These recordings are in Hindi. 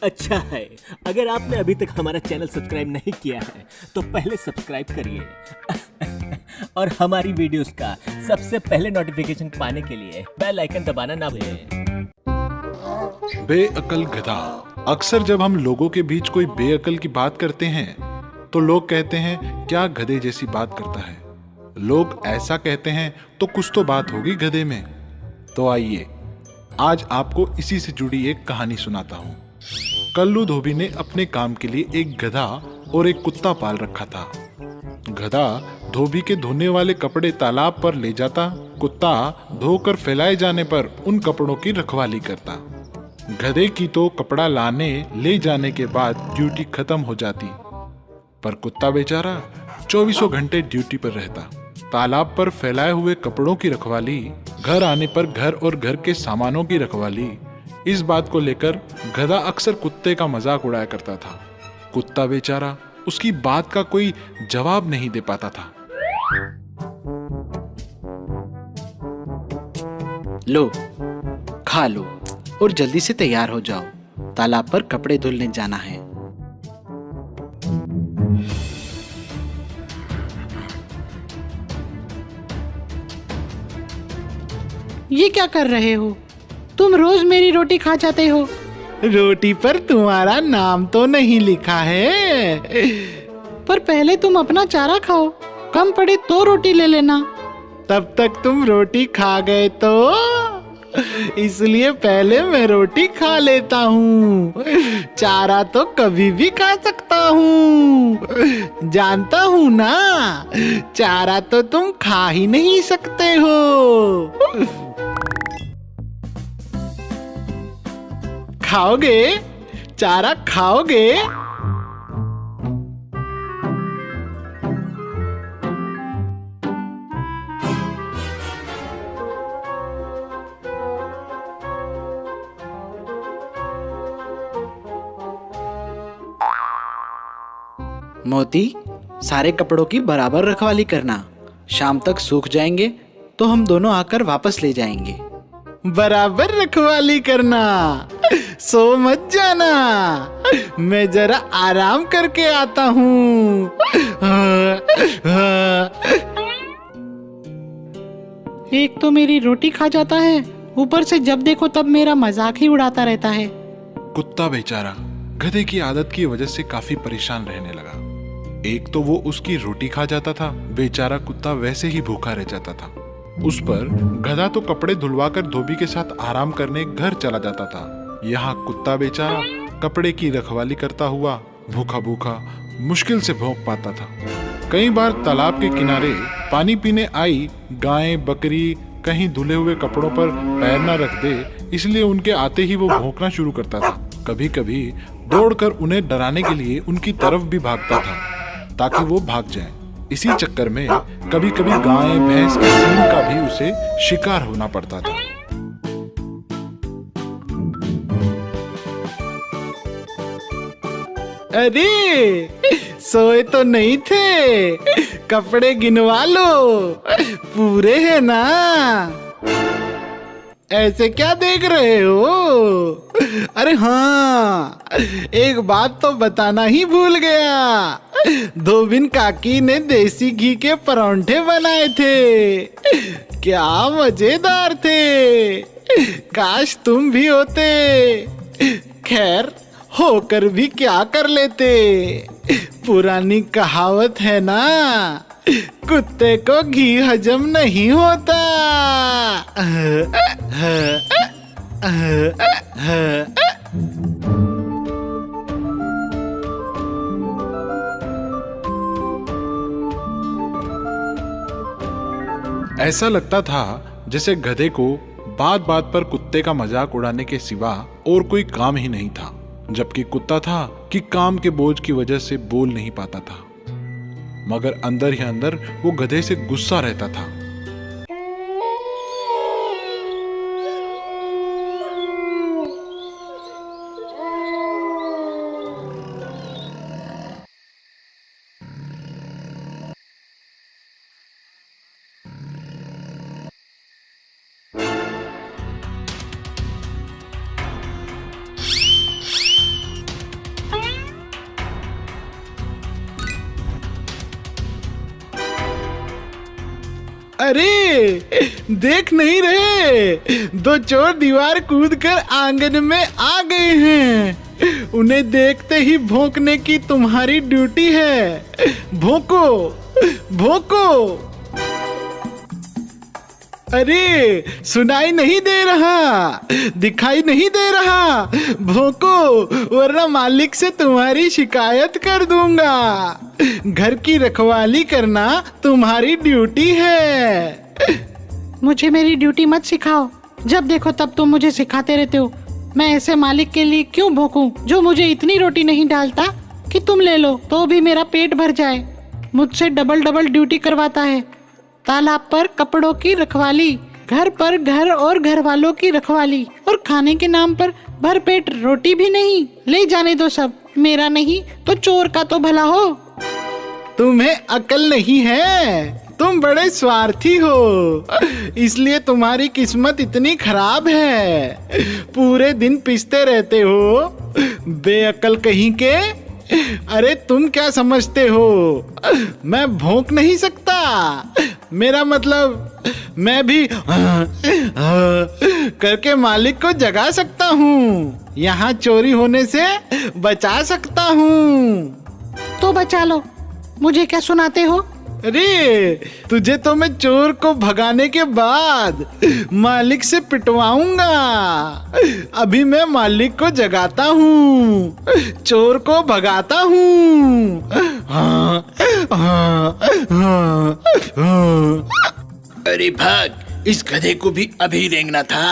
अच्छा है, अगर आपने अभी तक हमारा चैनल सब्सक्राइब नहीं किया है तो पहले सब्सक्राइब करिए और हमारी वीडियोस का सबसे पहले नोटिफिकेशन पाने के लिए बेल आइकन दबाना ना भूलें। बेअकल गधा। अक्सर जब हम लोगों के बीच कोई बेअकल की बात करते हैं तो लोग कहते हैं क्या गधे जैसी बात करता है। लोग ऐसा कहते हैं तो कुछ तो बात होगी गधे में। तो आइए आज आपको इसी से जुड़ी एक कहानी सुनाता हूँ। कल्लू धोबी ने अपने काम के लिए एक गधा और एक कुत्ता पाल रखा था। गधा धोबी के धोने वाले कपड़े तालाब पर ले जाता, कुत्ता धोकर फैलाए जाने पर उन कपड़ों की रखवाली करता। गधे की तो कपड़ा लाने ले जाने के बाद ड्यूटी खत्म हो जाती, पर कुत्ता बेचारा 24 घंटे ड्यूटी पर रहता। तालाब पर फैलाए हुए कपड़ों की रखवाली, घर आने पर घर और घर के सामानों की रखवाली, इस बात को लेकर गधा अक्सर कुत्ते का मजाक उड़ाया करता था। कुत्ता बेचारा उसकी बात का कोई जवाब नहीं दे पाता था। लो, खा लो और जल्दी से तैयार हो जाओ, तालाब पर कपड़े धुलने जाना है। ये क्या कर रहे हो? तुम रोज मेरी रोटी खा जाते हो। रोटी पर तुम्हारा नाम तो नहीं लिखा है। पर पहले तुम अपना चारा खाओ, कम पड़े तो रोटी ले लेना। तब तक तुम रोटी खा गए तो इसलिए पहले मैं रोटी खा लेता हूँ। चारा तो कभी भी खा सकता हूँ, जानता हूँ ना। चारा तो तुम खा ही नहीं सकते हो। खाओगे? चारा खाओगे? मोती, सारे कपड़ों की बराबर रखवाली करना। शाम तक सूख जाएंगे तो हम दोनों आकर वापस ले जाएंगे। बराबर रखवाली करना, सो मत जाना। मैं जरा आराम करके आता हूँ। एक तो मेरी रोटी खा जाता है, ऊपर से जब देखो तब मेरा मजाक ही उड़ाता रहता है। कुत्ता बेचारा गधे की आदत की वजह से काफी परेशान रहने लगा। एक तो वो उसकी रोटी खा जाता था, बेचारा कुत्ता वैसे ही भूखा रह जाता था। उस पर गधा तो कपड़े धुलवाकर धोबी के साथ आराम करने घर चला जाता था। यहाँ कुत्ता बेचारा कपड़े की रखवाली करता हुआ भूखा भूखा मुश्किल से भौंक पाता था। कई बार तालाब के किनारे पानी पीने आई गायें बकरी कहीं धुले हुए कपड़ों पर पैर न रख दे, इसलिए उनके आते ही वो भौंकना शुरू करता था। कभी कभी दौड़कर उन्हें डराने के लिए उनकी तरफ भी भागता था ताकि वो भाग जाएं। इसी चक्कर में कभी कभी गाय भैंस के सिंह का भी उसे शिकार होना पड़ता था। अरे, सोए तो नहीं थे? कपड़े गिनवा लो, पूरे हैं ना? ऐसे क्या देख रहे हो? अरे हाँ, एक बात तो बताना ही भूल गया। धोबिन काकी ने देसी घी के परांठे बनाए थे, क्या मजेदार थे। काश तुम भी होते। खैर, होकर भी क्या कर लेते। पुरानी कहावत है ना, कुत्ते को घी हजम नहीं होता। ऐसा लगता था जैसे गधे को बात बात पर कुत्ते का मजाक उड़ाने के सिवा और कोई काम ही नहीं था, जबकि कुत्ता था कि काम के बोझ की वजह से बोल नहीं पाता था, मगर अंदर ही अंदर वो गधे से गुस्सा रहता था। अरे देख नहीं रहे, दो चोर दीवार कूदकर आंगन में आ गए हैं। उन्हें देखते ही भौंकने की तुम्हारी ड्यूटी है। भौंको भौंको। अरे सुनाई नहीं दे रहा, दिखाई नहीं दे रहा, भौंको वरना मालिक से तुम्हारी शिकायत कर दूंगा। घर की रखवाली करना तुम्हारी ड्यूटी है। मुझे मेरी ड्यूटी मत सिखाओ, जब देखो तब तुम मुझे सिखाते रहते हो। मैं ऐसे मालिक के लिए क्यों भौंकूं जो मुझे इतनी रोटी नहीं डालता कि तुम ले लो तो भी मेरा पेट भर जाए। मुझसे डबल डबल ड्यूटी करवाता है। तालाब पर कपड़ों की रखवाली, घर पर घर और घर वालों की रखवाली, और खाने के नाम पर भरपेट रोटी भी नहीं। ले जाने दो सब, मेरा नहीं तो चोर का तो भला हो। तुम्हें अकल नहीं है, तुम बड़े स्वार्थी हो, इसलिए तुम्हारी किस्मत इतनी खराब है। पूरे दिन पिसते रहते हो, बेअकल कहीं के। अरे तुम क्या समझते हो, मैं भौंक नहीं सकता? मेरा मतलब मैं भी करके मालिक को जगा सकता हूँ, यहाँ चोरी होने से बचा सकता हूँ। तो बचा लो, मुझे क्या सुनाते हो? अरे तुझे तो मैं चोर को भगाने के बाद मालिक से पिटवाऊंगा। अभी मैं मालिक को जगाता हूँ, चोर को भगाता हूँ। अरे भाग, इस गधे को भी अभी रेंगना था।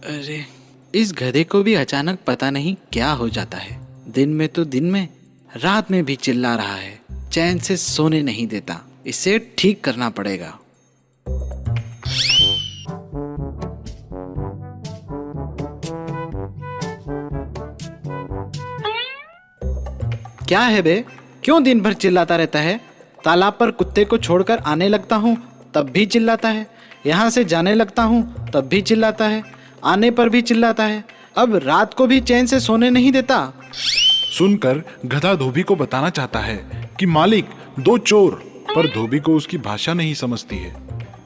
अरे इस गधे को भी अचानक पता नहीं क्या हो जाता है। दिन में तो दिन में, रात में भी चिल्ला रहा है, चैन से सोने नहीं देता। इसे ठीक करना पड़ेगा। क्या है बे, क्यों दिन भर चिल्लाता रहता है? तालाब पर कुत्ते को छोड़कर आने लगता हूँ तब भी चिल्लाता है, यहाँ से जाने लगता हूँ तब भी चिल्लाता है, आने पर भी चिल्लाता है, अब रात को भी चैन से सोने नहीं देता। सुनकर गधा धोबी को बताना चाहता है कि मालिक दो चोर, पर धोबी को उसकी भाषा नहीं समझती है।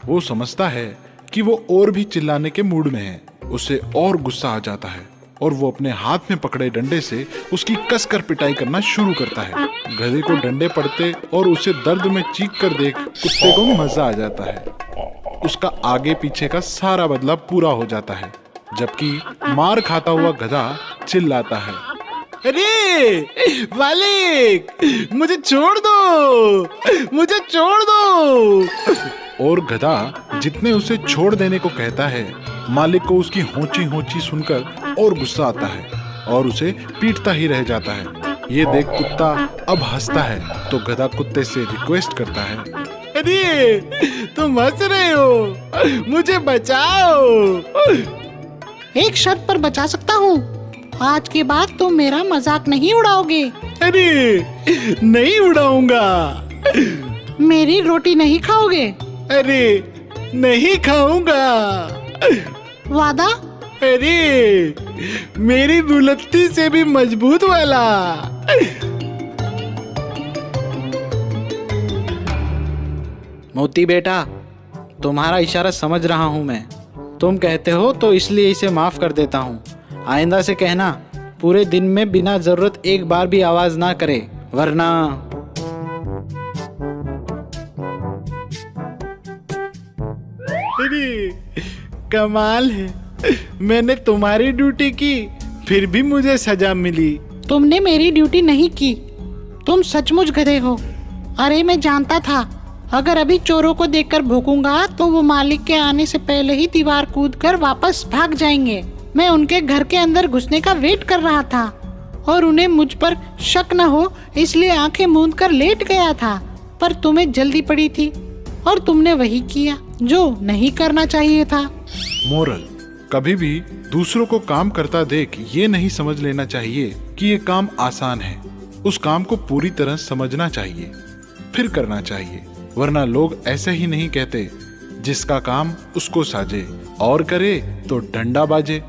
वो समझता है कि वो और भी चिल्लाने के मूड में है। उसे और गुस्सा आ जाता है और वो अपने हाथ में पकड़े डंडे से उसकी कसकर पिटाई करना शुरू करता है। गधे को डंडे पड़ते और उसे दर्द में चीख कर देख कुत्ते को मजा आ जाता है। उसका आगे पीछे का सारा बदला पूरा हो जाता है, जबकि मार खाता हुआ गधा चिल्लाता है, अरे मालिक मुझे छोड़ दो, मुझे छोड़ दो। और गधा जितने उसे छोड़ देने को कहता है, मालिक को उसकी होंची होंची सुनकर और गुस्सा आता है और उसे पीटता ही रह जाता है। ये देख कुत्ता अब हंसता है तो गधा कुत्ते से रिक्वेस्ट करता है, अरे तुम हंस रहे हो, मुझे बचाओ। एक शर्त पर बचा सकता हूँ, आज के बाद तुम मेरा मजाक नहीं उड़ाओगे। अरे नहीं उड़ाऊंगा। मेरी रोटी नहीं खाओगे? अरे नहीं खाऊंगा। वादा? अरे मेरी दुलत्ती से भी मजबूत वाला। मोती बेटा, तुम्हारा इशारा समझ रहा हूँ मैं। तुम कहते हो तो इसलिए इसे माफ कर देता हूँ। आइंदा से कहना पूरे दिन में बिना जरूरत एक बार भी आवाज ना करे, वरना। अरे कमाल है, मैंने तुम्हारी ड्यूटी की फिर भी मुझे सजा मिली। तुमने मेरी ड्यूटी नहीं की, तुम सचमुच गधे हो। अरे मैं जानता था अगर अभी चोरों को देखकर भौंकूंगा तो वो मालिक के आने से पहले ही दीवार कूदकर वापस भाग जाएंगे। मैं उनके घर के अंदर घुसने का वेट कर रहा था और उन्हें मुझ पर शक न हो इसलिए आंखें मूंद कर लेट गया था, पर तुम्हें जल्दी पड़ी थी और तुमने वही किया जो नहीं करना चाहिए था। मोरल: कभी भी दूसरों को काम करता देख ये नहीं समझ लेना चाहिए कि ये काम आसान है। उस काम को पूरी तरह समझना चाहिए, फिर करना चाहिए, वरना लोग ऐसे ही नहीं कहते, जिसका काम उसको साजे और करे तो डंडा बाजे।